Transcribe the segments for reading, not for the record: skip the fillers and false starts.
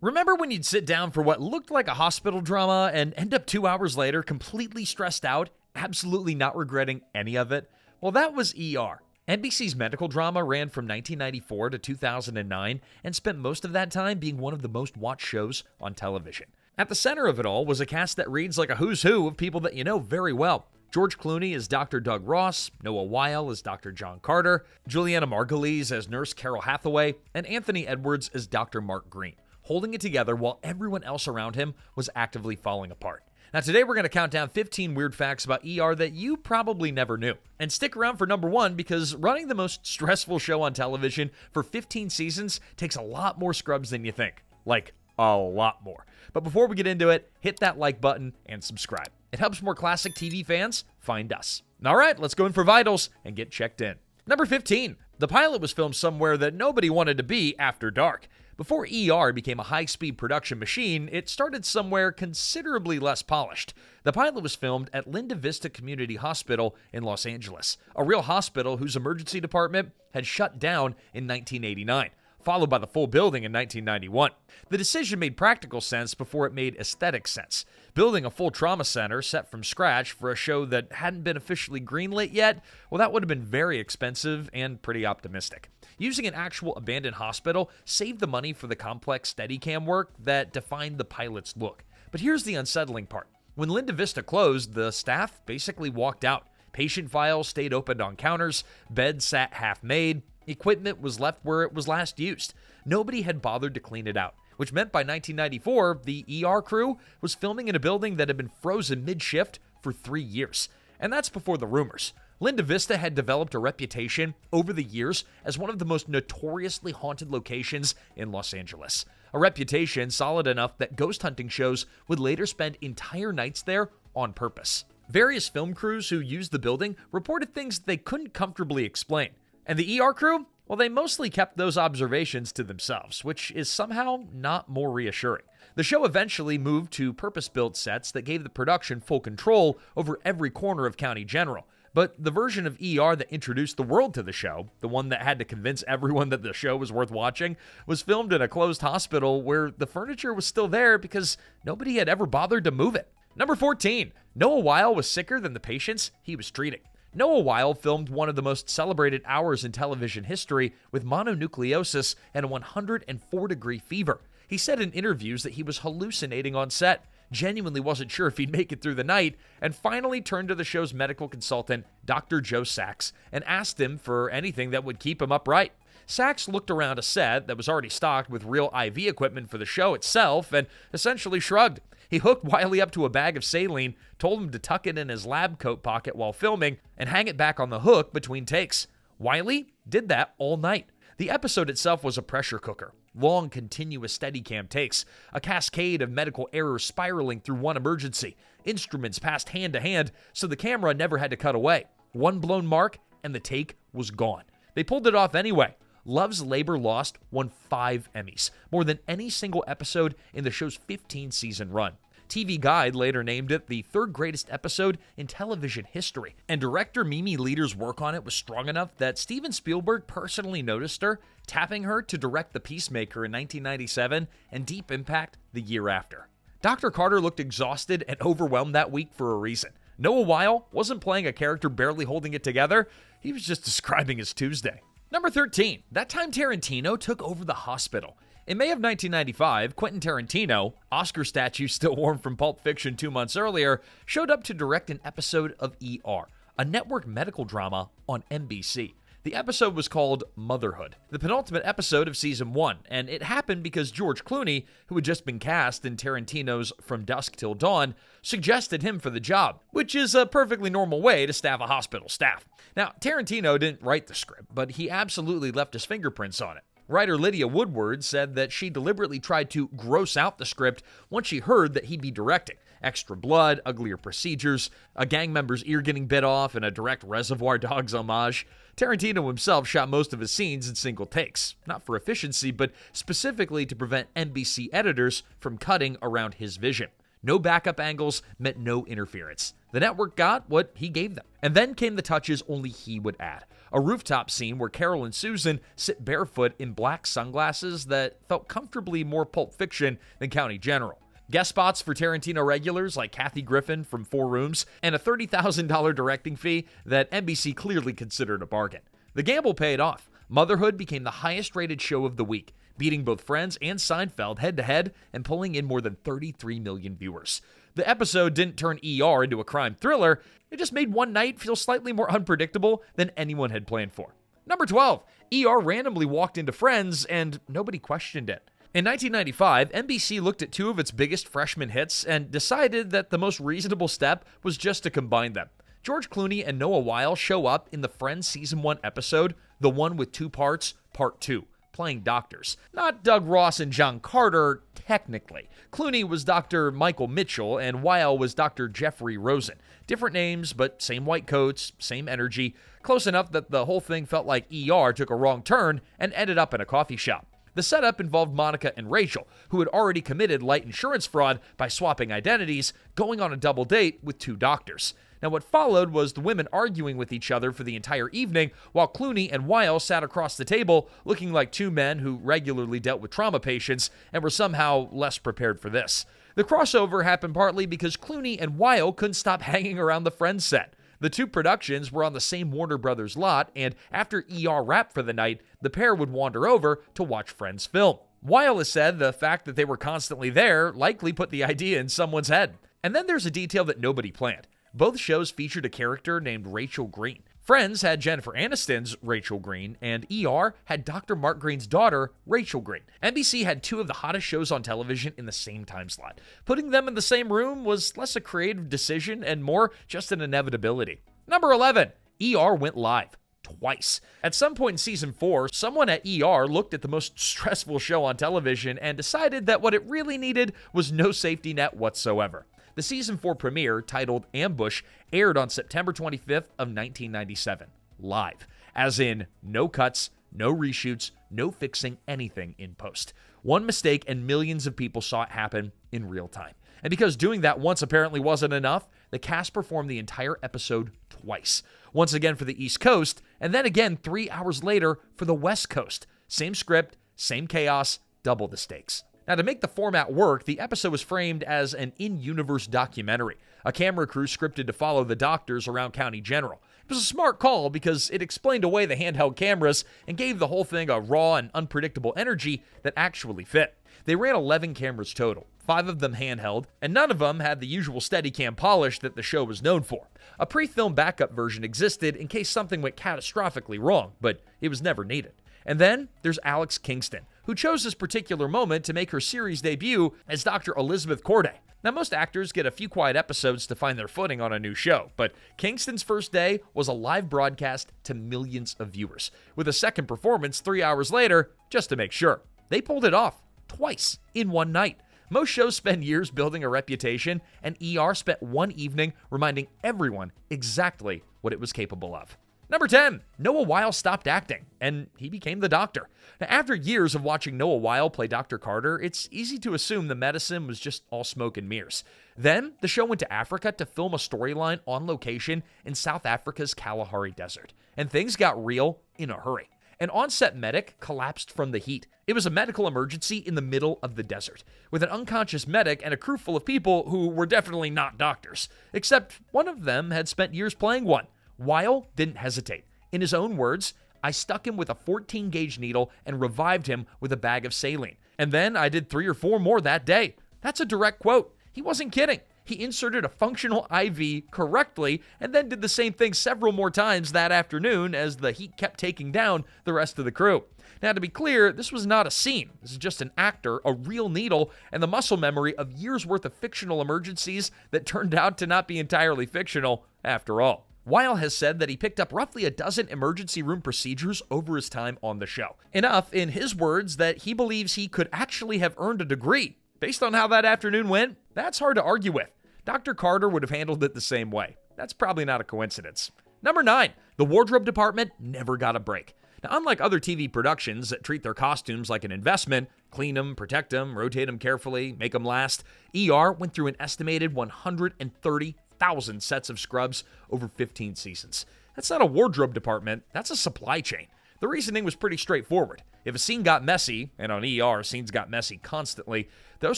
Remember when you'd sit down for what looked like a hospital drama and end up 2 hours later completely stressed out, absolutely not regretting any of it? Well, that was ER. NBC's medical drama ran from 1994 to 2009 and spent most of that time being one of the most watched shows on television. At the center of it all was a cast that reads like a who's who of people that you know very well. George Clooney as Dr. Doug Ross, Noah Wyle as Dr. John Carter, Julianna Margulies as Nurse Carol Hathaway, and Anthony Edwards as Dr. Mark Green, holding it together while everyone else around him was actively falling apart. Now today we're going to count down 15 weird facts about ER that you probably never knew. And stick around for number one, because running the most stressful show on television for 15 seasons takes a lot more scrubs than you think. Like, a lot more. But before we get into it, hit that like button and subscribe. It helps more classic TV fans find us. All right, let's go in for vitals and get checked in. Number 15. The pilot was filmed somewhere that nobody wanted to be after dark. Before ER became a high-speed production machine, it started somewhere considerably less polished. The pilot was filmed at Linda Vista Community Hospital in Los Angeles, a real hospital whose emergency department had shut down in 1989. Followed by the full building in 1991. The decision made practical sense before it made aesthetic sense. Building a full trauma center set from scratch for a show that hadn't been officially greenlit yet, well, that would have been very expensive and pretty optimistic. Using an actual abandoned hospital saved the money for the complex Steadicam work that defined the pilot's look. But here's the unsettling part. When Linda Vista closed, the staff basically walked out. Patient files stayed opened on counters, beds sat half-made, equipment was left where it was last used. Nobody had bothered to clean it out, which meant by 1994, the ER crew was filming in a building that had been frozen mid-shift for 3 years. And that's before the rumors. Linda Vista had developed a reputation over the years as one of the most notoriously haunted locations in Los Angeles. A reputation solid enough that ghost hunting shows would later spend entire nights there on purpose. Various film crews who used the building reported things they couldn't comfortably explain. And the ER crew? Well, they mostly kept those observations to themselves, which is somehow not more reassuring. The show eventually moved to purpose-built sets that gave the production full control over every corner of County General. But the version of ER that introduced the world to the show, the one that had to convince everyone that the show was worth watching, was filmed in a closed hospital where the furniture was still there because nobody had ever bothered to move it. Number 14. Noah Wyle was sicker than the patients he was treating. Noah Wyle filmed one of the most celebrated hours in television history with mononucleosis and a 104-degree fever. He said in interviews that he was hallucinating on set, genuinely wasn't sure if he'd make it through the night, and finally turned to the show's medical consultant, Dr. Joe Sachs, and asked him for anything that would keep him upright. Sachs looked around a set that was already stocked with real IV equipment for the show itself and essentially shrugged. He hooked Wiley up to a bag of saline, told him to tuck it in his lab coat pocket while filming, and hang it back on the hook between takes. Wiley did that all night. The episode itself was a pressure cooker. Long, continuous Steadicam takes, a cascade of medical errors spiraling through one emergency, instruments passed hand to hand so the camera never had to cut away. One blown mark, and the take was gone. They pulled it off anyway. Love's Labor Lost won 5 Emmys, more than any single episode in the show's 15-season run. TV Guide later named it the third greatest episode in television history, and director Mimi Leder's work on it was strong enough that Steven Spielberg personally noticed her, tapping her to direct The Peacemaker in 1997 and Deep Impact the year after. Dr. Carter looked exhausted and overwhelmed that week for a reason. Noah Wyle wasn't playing a character barely holding it together, he was just describing his Tuesday. Number 13. That time Tarantino took over the hospital. In May of 1995, Quentin Tarantino, Oscar statue still warm from Pulp Fiction 2 months earlier, showed up to direct an episode of ER, a network medical drama on NBC. The episode was called Motherhood, the penultimate episode of Season 1, and it happened because George Clooney, who had just been cast in Tarantino's From Dusk Till Dawn, suggested him for the job, which is a perfectly normal way to staff a hospital staff. Now, Tarantino didn't write the script, but he absolutely left his fingerprints on it. Writer Lydia Woodward said that she deliberately tried to gross out the script once she heard that he'd be directing. Extra blood, uglier procedures, a gang member's ear getting bit off, and a direct Reservoir Dogs homage. Tarantino himself shot most of his scenes in single takes, not for efficiency, but specifically to prevent NBC editors from cutting around his vision. No backup angles meant no interference. The network got what he gave them. And then came the touches only he would add. A rooftop scene where Carol and Susan sit barefoot in black sunglasses that felt comfortably more Pulp Fiction than County General. Guest spots for Tarantino regulars like Kathy Griffin from Four Rooms, and a $30,000 directing fee that NBC clearly considered a bargain. The gamble paid off. Motherhood became the highest-rated show of the week, beating both Friends and Seinfeld head-to-head and pulling in more than 33 million viewers. The episode didn't turn ER into a crime thriller, it just made one night feel slightly more unpredictable than anyone had planned for. Number 12, ER randomly walked into Friends and nobody questioned it. In 1995, NBC looked at two of its biggest freshman hits and decided that the most reasonable step was just to combine them. George Clooney and Noah Wyle show up in the Friends Season 1 episode, the one with two parts, Part 2. Playing doctors. Not Doug Ross and John Carter, technically. Clooney was Dr. Michael Mitchell, and Wyle was Dr. Jeffrey Rosen. Different names, but same white coats, same energy. Close enough that the whole thing felt like ER took a wrong turn and ended up in a coffee shop. The setup involved Monica and Rachel, who had already committed light insurance fraud by swapping identities, going on a double date with two doctors. Now, what followed was the women arguing with each other for the entire evening, while Clooney and Wyle sat across the table looking like two men who regularly dealt with trauma patients and were somehow less prepared for this. The crossover happened partly because Clooney and Wyle couldn't stop hanging around the Friends set. The two productions were on the same Warner Brothers lot, and after ER wrapped for the night, the pair would wander over to watch Friends film. Wyle has said the fact that they were constantly there likely put the idea in someone's head. And then there's a detail that nobody planned. Both shows featured a character named Rachel Green. Friends had Jennifer Aniston's Rachel Green, and ER had Dr. Mark Green's daughter, Rachel Green. NBC had two of the hottest shows on television in the same time slot. Putting them in the same room was less a creative decision and more just an inevitability. Number 11, ER went live. Twice. At some point in season 4, someone at ER looked at the most stressful show on television and decided that what it really needed was no safety net whatsoever. The season 4 premiere, titled Ambush, aired on September 25th of 1997, live, as in no cuts, no reshoots, no fixing anything in post. One mistake and millions of people saw it happen in real time. And because doing that once apparently wasn't enough, the cast performed the entire episode twice. Once again for the East Coast, and then again 3 hours later for the West Coast. Same script, same chaos, double the stakes. Now, to make the format work, the episode was framed as an in-universe documentary, a camera crew scripted to follow the doctors around County General. It was a smart call because it explained away the handheld cameras and gave the whole thing a raw and unpredictable energy that actually fit. They ran 11 cameras total, 5 of them handheld, and none of them had the usual Steadicam polish that the show was known for. A pre-filmed backup version existed in case something went catastrophically wrong, but it was never needed. And then there's Alex Kingston, who chose this particular moment to make her series debut as Dr. Elizabeth Corday. Now, most actors get a few quiet episodes to find their footing on a new show, but Kingston's first day was a live broadcast to millions of viewers, with a second performance 3 hours later, just to make sure. They pulled it off, twice, in one night. Most shows spend years building a reputation, and ER spent one evening reminding everyone exactly what it was capable of. Number 10, Noah Wyle stopped acting, and he became the Doctor. Now, after years of watching Noah Wyle play Dr. Carter, it's easy to assume the medicine was just all smoke and mirrors. Then, the show went to Africa to film a storyline on location in South Africa's Kalahari Desert, and things got real in a hurry. An on-set medic collapsed from the heat. It was a medical emergency in the middle of the desert, with an unconscious medic and a crew full of people who were definitely not doctors, except one of them had spent years playing one. Wyle didn't hesitate. In his own words, I stuck him with a 14-gauge needle and revived him with a bag of saline. And then I did 3 or 4 more that day. That's a direct quote. He wasn't kidding. He inserted a functional IV correctly and then did the same thing several more times that afternoon as the heat kept taking down the rest of the crew. Now, to be clear, this was not a scene. This is just an actor, a real needle, and the muscle memory of years' worth of fictional emergencies that turned out to not be entirely fictional after all. Wyle has said that he picked up roughly a dozen emergency room procedures over his time on the show. Enough, in his words, that he believes he could actually have earned a degree. Based on how that afternoon went, that's hard to argue with. Dr. Carter would have handled it the same way. That's probably not a coincidence. Number 9, the wardrobe department never got a break. Now, unlike other TV productions that treat their costumes like an investment, clean them, protect them, rotate them carefully, make them last, ER went through an estimated 130 4,000 sets of scrubs over 15 seasons. That's not a wardrobe department, that's a supply chain. The reasoning was pretty straightforward. If a scene got messy, and on ER, scenes got messy constantly, those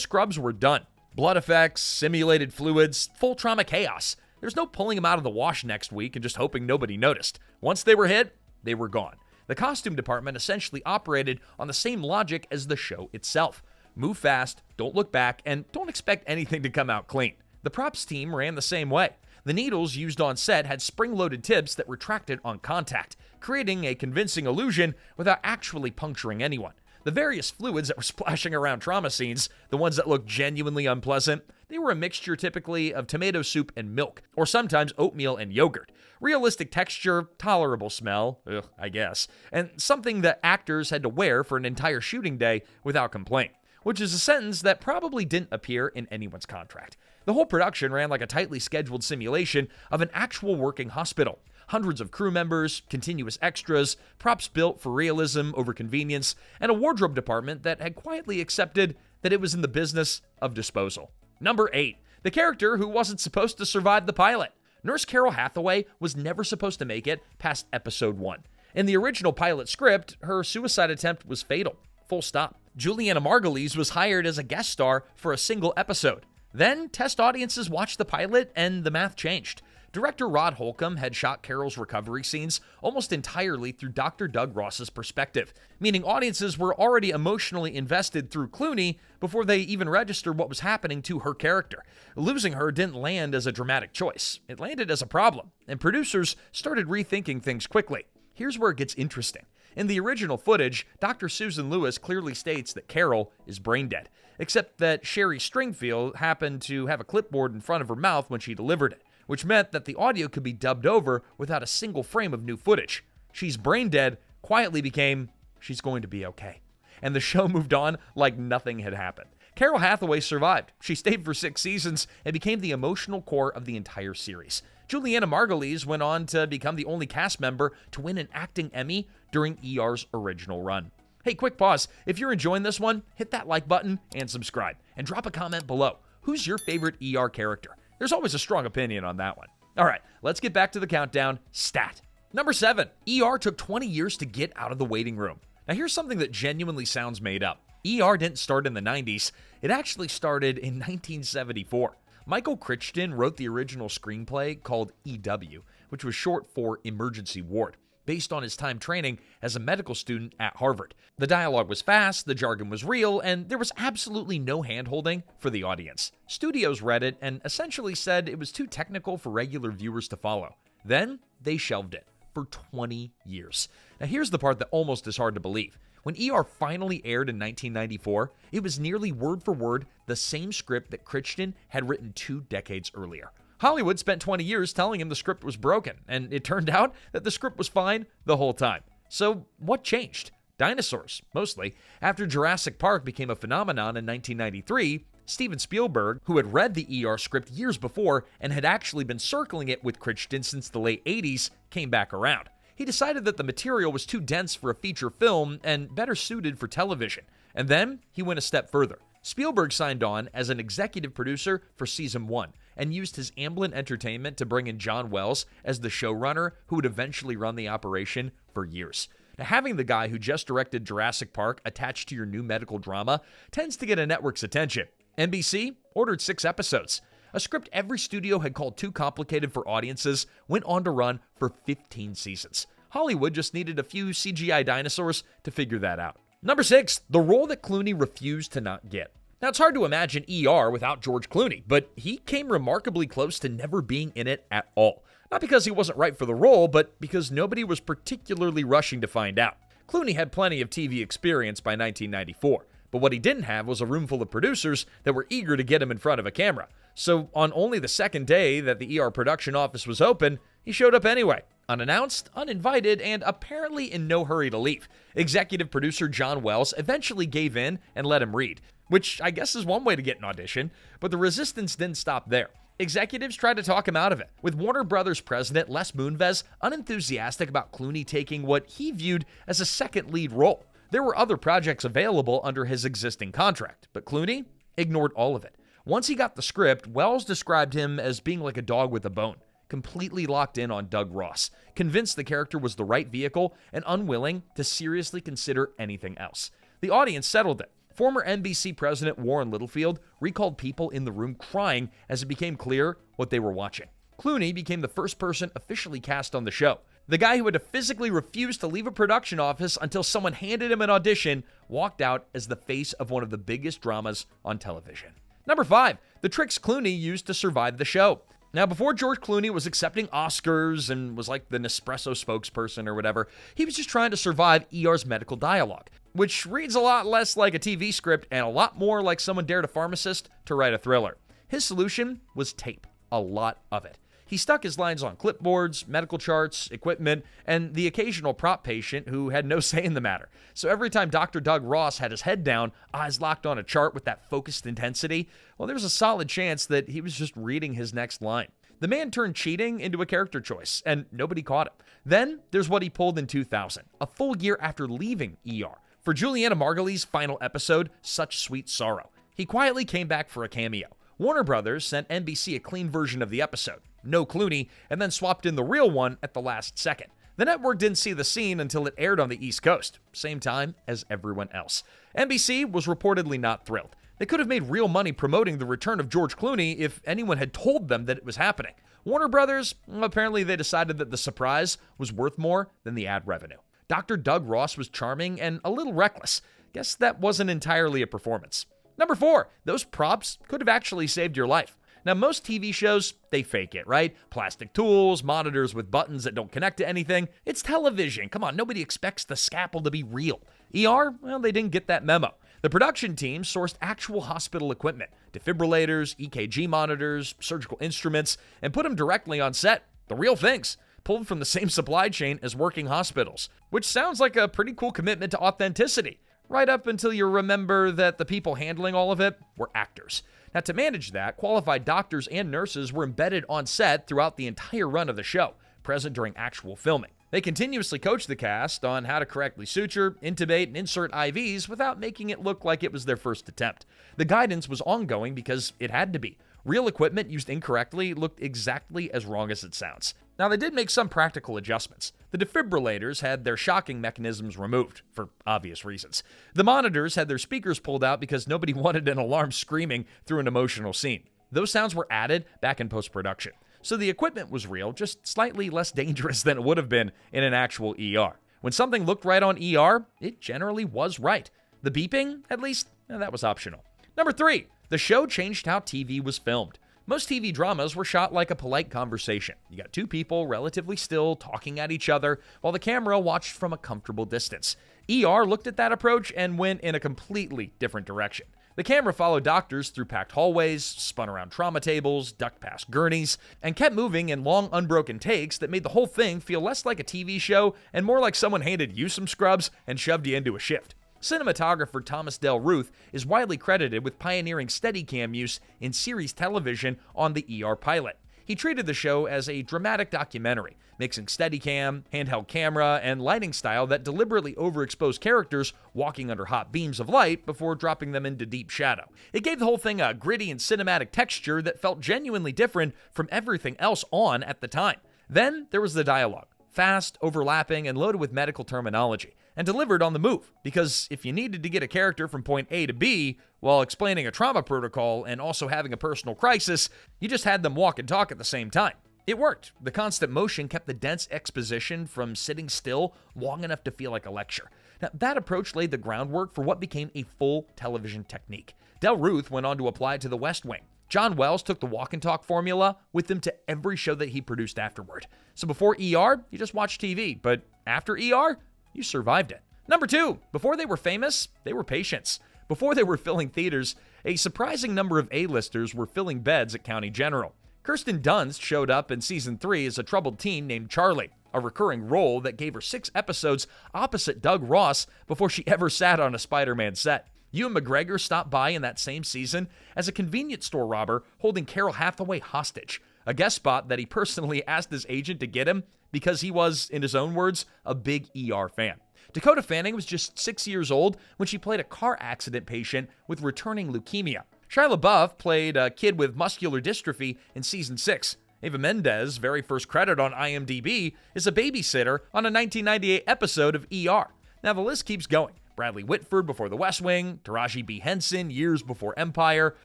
scrubs were done. Blood effects, simulated fluids, full trauma chaos. There's no pulling them out of the wash next week and just hoping nobody noticed. Once they were hit, they were gone. The costume department essentially operated on the same logic as the show itself. Move fast, don't look back, and don't expect anything to come out clean. The props team ran the same way. The needles used on set had spring-loaded tips that retracted on contact, creating a convincing illusion without actually puncturing anyone. The various fluids that were splashing around trauma scenes, the ones that looked genuinely unpleasant, they were a mixture typically of tomato soup and milk, or sometimes oatmeal and yogurt. Realistic texture, tolerable smell, I guess, and something that actors had to wear for an entire shooting day without complaint, which is a sentence that probably didn't appear in anyone's contract. The whole production ran like a tightly scheduled simulation of an actual working hospital. Hundreds of crew members, continuous extras, props built for realism over convenience, and a wardrobe department that had quietly accepted that it was in the business of disposal. Number 8. The character who wasn't supposed to survive the pilot. Nurse Carol Hathaway was never supposed to make it past episode 1. In the original pilot script, her suicide attempt was fatal. Full stop. Julianna Margulies was hired as a guest star for a single episode. Then, test audiences watched the pilot and the math changed. Director Rod Holcomb had shot Carol's recovery scenes almost entirely through Dr. Doug Ross's perspective, meaning audiences were already emotionally invested through Clooney before they even registered what was happening to her character. Losing her didn't land as a dramatic choice. It landed as a problem, and producers started rethinking things quickly. Here's where it gets interesting. In the original footage, Dr. Susan Lewis clearly states that Carol is brain dead, except that Sherry Stringfield happened to have a clipboard in front of her mouth when she delivered it, which meant that the audio could be dubbed over without a single frame of new footage. She's brain dead quietly became, she's going to be okay. And the show moved on like nothing had happened. Carol Hathaway survived. She stayed for 6 seasons and became the emotional core of the entire series. Julianna Margulies went on to become the only cast member to win an acting Emmy during ER's original run. Hey, quick pause. If you're enjoying this one, hit that like button and subscribe. And drop a comment below. Who's your favorite ER character? There's always a strong opinion on that one. All right, let's get back to the countdown. Stat. Number 7. ER took 20 years to get out of the waiting room. Now here's something that genuinely sounds made up. ER didn't start in the 90s. It actually started in 1974. Michael Crichton wrote the original screenplay called EW, which was short for Emergency Ward, based on his time training as a medical student at Harvard. The dialogue was fast, the jargon was real, and there was absolutely no hand-holding for the audience. Studios read it and essentially said it was too technical for regular viewers to follow. Then, they shelved it for 20 years. Now here's the part that almost is hard to believe. When ER finally aired in 1994, it was nearly word for word the same script that Crichton had written 2 decades earlier. Hollywood spent 20 years telling him the script was broken, and it turned out that the script was fine the whole time. So what changed? Dinosaurs, mostly. After Jurassic Park became a phenomenon in 1993, Steven Spielberg, who had read the ER script years before and had actually been circling it with Crichton since the late 80s, came back around. He decided that the material was too dense for a feature film and better suited for television. And then he went a step further. Spielberg signed on as an executive producer for season 1 and used his Amblin Entertainment to bring in John Wells as the showrunner who would eventually run the operation for years. Now, having the guy who just directed Jurassic Park attached to your new medical drama tends to get a network's attention. NBC ordered 6 episodes. A script every studio had called too complicated for audiences went on to run for 15 seasons. Hollywood just needed a few CGI dinosaurs to figure that out. Number 6, the role that Clooney refused to not get. Now, it's hard to imagine ER without George Clooney, but he came remarkably close to never being in it at all. Not because he wasn't right for the role, but because nobody was particularly rushing to find out. Clooney had plenty of TV experience by 1994, but what he didn't have was a room full of producers that were eager to get him in front of a camera. So on only the second day that the ER production office was open, he showed up anyway, unannounced, uninvited, and apparently in no hurry to leave. Executive producer John Wells eventually gave in and let him read, which I guess is one way to get an audition, but the resistance didn't stop there. Executives tried to talk him out of it, with Warner Brothers president Les Moonves unenthusiastic about Clooney taking what he viewed as a second lead role. There were other projects available under his existing contract, but Clooney ignored all of it. Once he got the script, Wells described him as being like a dog with a bone, completely locked in on Doug Ross, convinced the character was the right vehicle, and unwilling to seriously consider anything else. The audience settled it. Former NBC president Warren Littlefield recalled people in the room crying as it became clear what they were watching. Clooney became the first person officially cast on the show. The guy who had to physically refuse to leave a production office until someone handed him an audition walked out as the face of one of the biggest dramas on television. Number 5, the tricks Clooney used to survive the show. Now, before George Clooney was accepting Oscars and was like the Nespresso spokesperson or whatever, he was just trying to survive ER's medical dialogue, which reads a lot less like a TV script and a lot more like someone dared a pharmacist to write a thriller. His solution was tape, a lot of it. He stuck his lines on clipboards, medical charts, equipment, and the occasional prop patient who had no say in the matter. So every time Dr. Doug Ross had his head down, eyes locked on a chart with that focused intensity, well, there was a solid chance that he was just reading his next line. The man turned cheating into a character choice, and nobody caught him. Then there's what he pulled in 2000, a full year after leaving ER. For Julianna Margulies' final episode, Such Sweet Sorrow, he quietly came back for a cameo. Warner Brothers sent NBC a clean version of the episode, no Clooney, and then swapped in the real one at the last second. The network didn't see the scene until it aired on the East Coast, same time as everyone else. NBC was reportedly not thrilled. They could have made real money promoting the return of George Clooney if anyone had told them that it was happening. Warner Brothers, apparently they decided that the surprise was worth more than the ad revenue. Dr. Doug Ross was charming and a little reckless. Guess that wasn't entirely a performance. Number 4, those props could have actually saved your life. Now, most TV shows, they fake it, right? Plastic tools, monitors with buttons that don't connect to anything. It's television. Come on, nobody expects the scalpel to be real. ER, well, they didn't get that memo. The production team sourced actual hospital equipment, defibrillators, EKG monitors, surgical instruments, and put them directly on set. The real things, pulled from the same supply chain as working hospitals, which sounds like a pretty cool commitment to authenticity, right up until you remember that the people handling all of it were actors. Now, to manage that, qualified doctors and nurses were embedded on set throughout the entire run of the show, present during actual filming. They continuously coached the cast on how to correctly suture, intubate, and insert IVs without making it look like it was their first attempt. The guidance was ongoing because it had to be. Real equipment used incorrectly looked exactly as wrong as it sounds. Now, they did make some practical adjustments. The defibrillators had their shocking mechanisms removed, for obvious reasons. The monitors had their speakers pulled out because nobody wanted an alarm screaming through an emotional scene. Those sounds were added back in post-production. So the equipment was real, just slightly less dangerous than it would have been in an actual ER. When something looked right on ER, it generally was right. The beeping, at least, that was optional. Number 3, the show changed how TV was filmed. Most TV dramas were shot like a polite conversation. You got two people relatively still talking at each other while the camera watched from a comfortable distance. ER looked at that approach and went in a completely different direction. The camera followed doctors through packed hallways, spun around trauma tables, ducked past gurneys, and kept moving in long, unbroken takes that made the whole thing feel less like a TV show and more like someone handed you some scrubs and shoved you into a shift. Cinematographer Thomas Del Ruth is widely credited with pioneering Steadicam use in series television on the ER pilot. He treated the show as a dramatic documentary, mixing Steadicam, handheld camera, and lighting style that deliberately overexposed characters walking under hot beams of light before dropping them into deep shadow. It gave the whole thing a gritty and cinematic texture that felt genuinely different from everything else on at the time. Then there was the dialogue, fast, overlapping, and loaded with medical terminology, and delivered on the move, because if you needed to get a character from point A to B while explaining a trauma protocol and also having a personal crisis, you just had them walk and talk at the same time. It worked. The constant motion kept the dense exposition from sitting still long enough to feel like a lecture. Now, that approach laid the groundwork for what became a full television technique. Del Ruth went on to apply it to The West Wing. John Wells took the walk and talk formula with him to every show that he produced afterward. So before ER, you just watched TV, but after ER, you survived it. Number 2, before they were famous, they were patients. Before they were filling theaters, a surprising number of A-listers were filling beds at County General. Kirsten Dunst showed up in season 3 as a troubled teen named Charlie, a recurring role that gave her 6 episodes opposite Doug Ross before she ever sat on a Spider-Man set. Ewan McGregor stopped by in that same season as a convenience store robber holding Carol Hathaway hostage, a guest spot that he personally asked his agent to get him because he was, in his own words, a big ER fan. Dakota Fanning was just 6 years old when she played a car accident patient with returning leukemia. Shia LaBeouf played a kid with muscular dystrophy in season 6. Eva Mendes' very first credit on IMDb is a babysitter on a 1998 episode of ER. Now the list keeps going. Bradley Whitford before The West Wing, Taraji B. Henson years before Empire,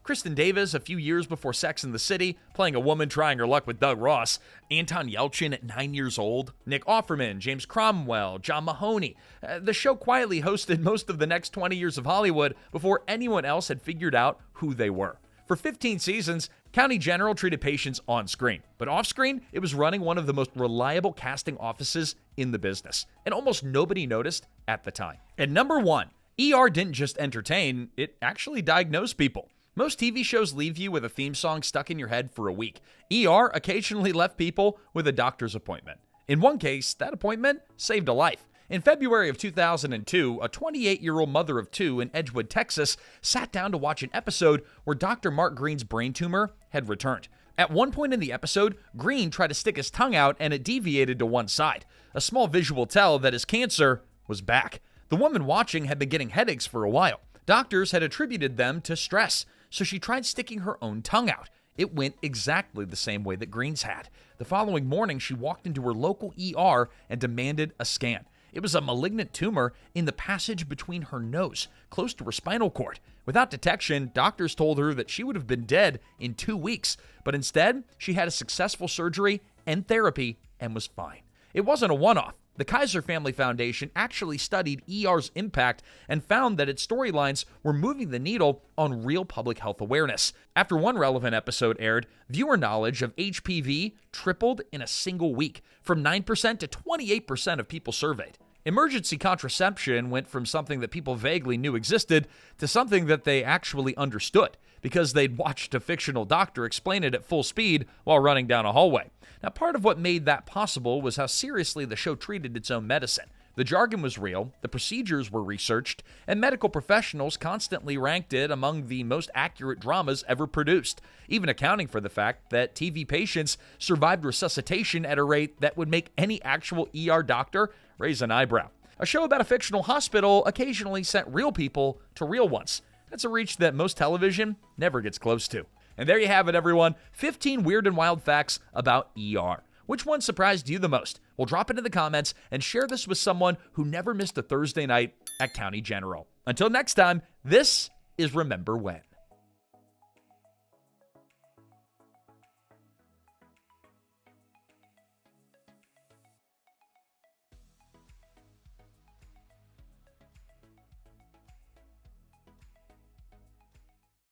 Kristen Davis a few years before Sex and the City, playing a woman trying her luck with Doug Ross, Anton Yelchin at 9 years old, Nick Offerman, James Cromwell, John Mahoney. The show quietly hosted most of the next 20 years of Hollywood before anyone else had figured out who they were. For 15 seasons, County General treated patients on screen, but off screen, it was running one of the most reliable casting offices in the business, and almost nobody noticed at the time. At number 1, ER didn't just entertain, it actually diagnosed people. Most TV shows leave you with a theme song stuck in your head for a week. ER occasionally left people with a doctor's appointment. In one case, that appointment saved a life. In February of 2002, a 28-year-old mother of 2 in Edgewood, Texas, sat down to watch an episode where Dr. Mark Green's brain tumor had returned. At one point in the episode, Green tried to stick his tongue out and it deviated to one side. A small visual tell that his cancer was back. The woman watching had been getting headaches for a while. Doctors had attributed them to stress, so she tried sticking her own tongue out. It went exactly the same way that Green's had. The following morning, she walked into her local ER and demanded a scan. It was a malignant tumor in the passage between her nose, close to her spinal cord. Without detection, doctors told her that she would have been dead in 2 weeks, but instead, she had a successful surgery and therapy and was fine. It wasn't a one-off. The Kaiser Family Foundation actually studied ER's impact and found that its storylines were moving the needle on real public health awareness. After one relevant episode aired, viewer knowledge of HPV tripled in a single week, from 9% to 28% of people surveyed. Emergency contraception went from something that people vaguely knew existed to something that they actually understood, because they'd watched a fictional doctor explain it at full speed while running down a hallway. Now, part of what made that possible was how seriously the show treated its own medicine. The jargon was real, the procedures were researched, and medical professionals constantly ranked it among the most accurate dramas ever produced, even accounting for the fact that TV patients survived resuscitation at a rate that would make any actual ER doctor raise an eyebrow. A show about a fictional hospital occasionally sent real people to real ones. That's a reach that most television never gets close to. And there you have it, everyone. 15 weird and wild facts about ER. Which one surprised you the most? Well, drop it in the comments and share this with someone who never missed a Thursday night at County General. Until next time, this is Remember When.